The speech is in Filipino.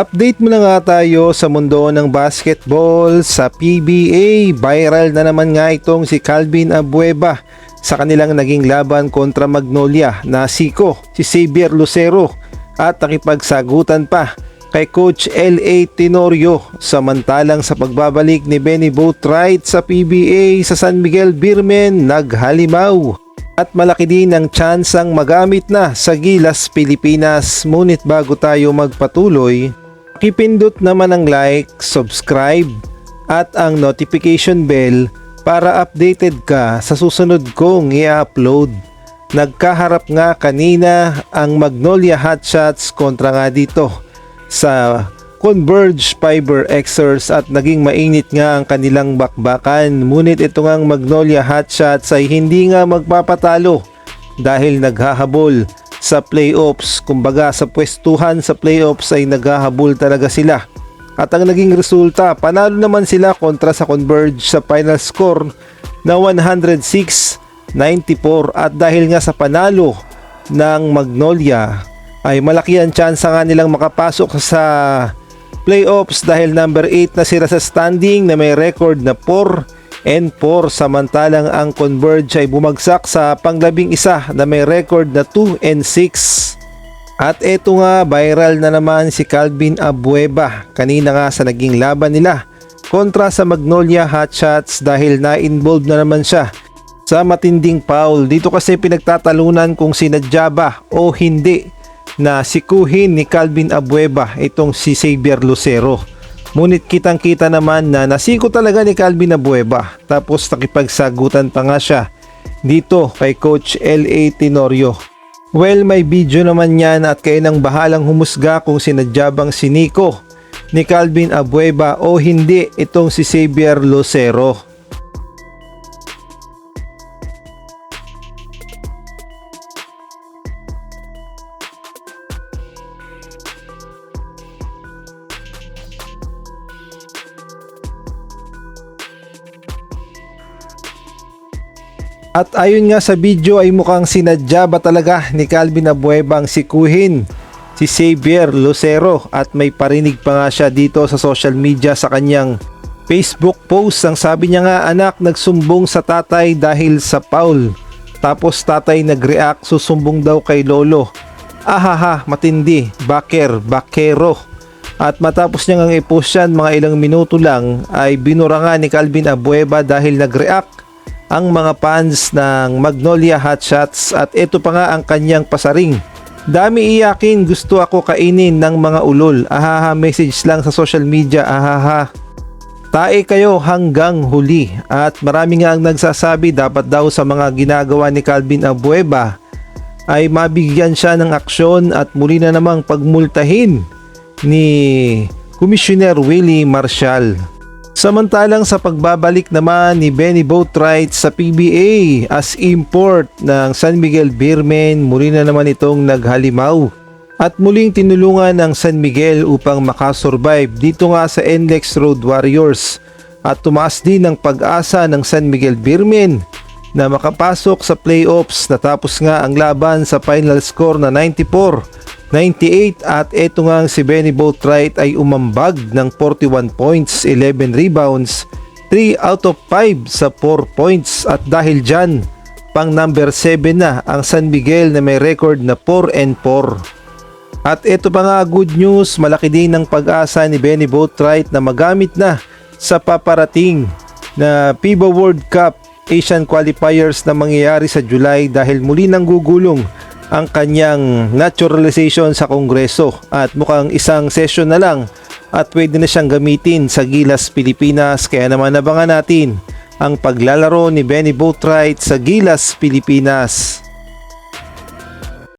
Update mo na nga tayo sa mundo ng basketball sa PBA. Viral na naman nga itong si Calvin Abueva sa kanilang naging laban kontra Magnolia na siko si Xavier Lucero at nakipagsagutan pa kay Coach L.A. Tenorio. Samantalang sa pagbabalik ni Benny Boatwright sa PBA sa San Miguel Beermen, naghalimaw. At malaki din ang tsansang magamit na sa Gilas, Pilipinas. Ngunit bago tayo magpatuloy, pakipindot naman ang like, subscribe at ang notification bell para updated ka sa susunod kong i-upload. Nagkaharap nga kanina ang Magnolia Hotshots kontra nga dito sa Converge Fiber Xers at naging mainit nga ang kanilang bakbakan. Ngunit ito ngang Magnolia Hotshots ay hindi nga magpapatalo dahil naghahabol sa playoffs. Kumbaga sa pwestuhan sa playoffs ay naghahabol talaga sila. At ang naging resulta, panalo naman sila kontra sa Converge sa final score na 106-94. At dahil nga sa panalo ng Magnolia ay malaki ang tsansa nga nilang makapasok sa playoffs dahil number 8 na sila sa standing na may record na 4-4, samantalang ang Converge ay bumagsak sa pang-11 na may record na 2-6. At eto nga, viral na naman si Calvin Abueva kanina nga sa naging laban nila kontra sa Magnolia Hotshots dahil na-involved na naman siya sa matinding foul. Dito kasi pinagtatalunan kung sinadya ba o hindi na sikuhin ni Calvin Abueva itong si Xavier Lucero. Ngunit kitang-kita naman na nasiko talaga ni Calvin Abueva, tapos nakipagsagutan pa nga siya dito kay Coach L.A. Tenorio. Well, may video naman yan at kayo nang bahalang humusga kung sinadya bang siniko ni Calvin Abueva o hindi itong si Xavier Lucero. At ayon nga sa video ay mukhang sinadya ba talaga ni Calvin Abueva ang sikuhin si Xavier Lucero at may parinig pa nga siya dito sa social media sa kanyang Facebook post. Ang sabi niya nga, anak nagsumbong sa tatay dahil sa foul. Tapos tatay nag-react, susumbong daw kay lolo. Ahaha, matindi, bakero. At matapos niya nga i-post yan, mga ilang minuto lang ay binura nga ni Calvin Abueva dahil nag-react ang mga fans ng Magnolia Hotshots. At ito pa nga ang kanyang pasaring. Dami iyakin, gusto ako kainin ng mga ulol. Ahaha, message lang sa social media. Ahaha, tae kayo hanggang huli. At marami nga ang nagsasabi dapat daw sa mga ginagawa ni Calvin Abueva ay mabigyan siya ng aksyon at muli na namang pagmultahin ni Commissioner Willie Marcial. Samantalang sa pagbabalik naman ni Benny Boatwright sa PBA as import ng San Miguel Beermen, muli na naman itong naghalimaw at muling tinulungan ng San Miguel upang makasurvive dito nga sa NLEX Road Warriors. At tumaas din ang pag-asa ng San Miguel Beermen na makapasok sa playoffs. Natapos nga ang laban sa final score na 94-98 at eto nga si Benny Boatwright ay umambag ng 41 points, 11 rebounds, 3 out of 5 sa 4 points. At dahil dyan, pang number 7 na ang San Miguel na may record na 4-4. At eto pa nga good news, malaki din ang pag-asa ni Benny Boatwright na magamit na sa paparating na FIBA World Cup Asian Qualifiers na mangyayari sa July dahil muli nang gugulong ang kanyang naturalization sa Kongreso at mukhang isang session na lang at pwede na siyang gamitin sa Gilas, Pilipinas. Kaya naman abangan natin ang paglalaro ni Benny Boatwright sa Gilas, Pilipinas.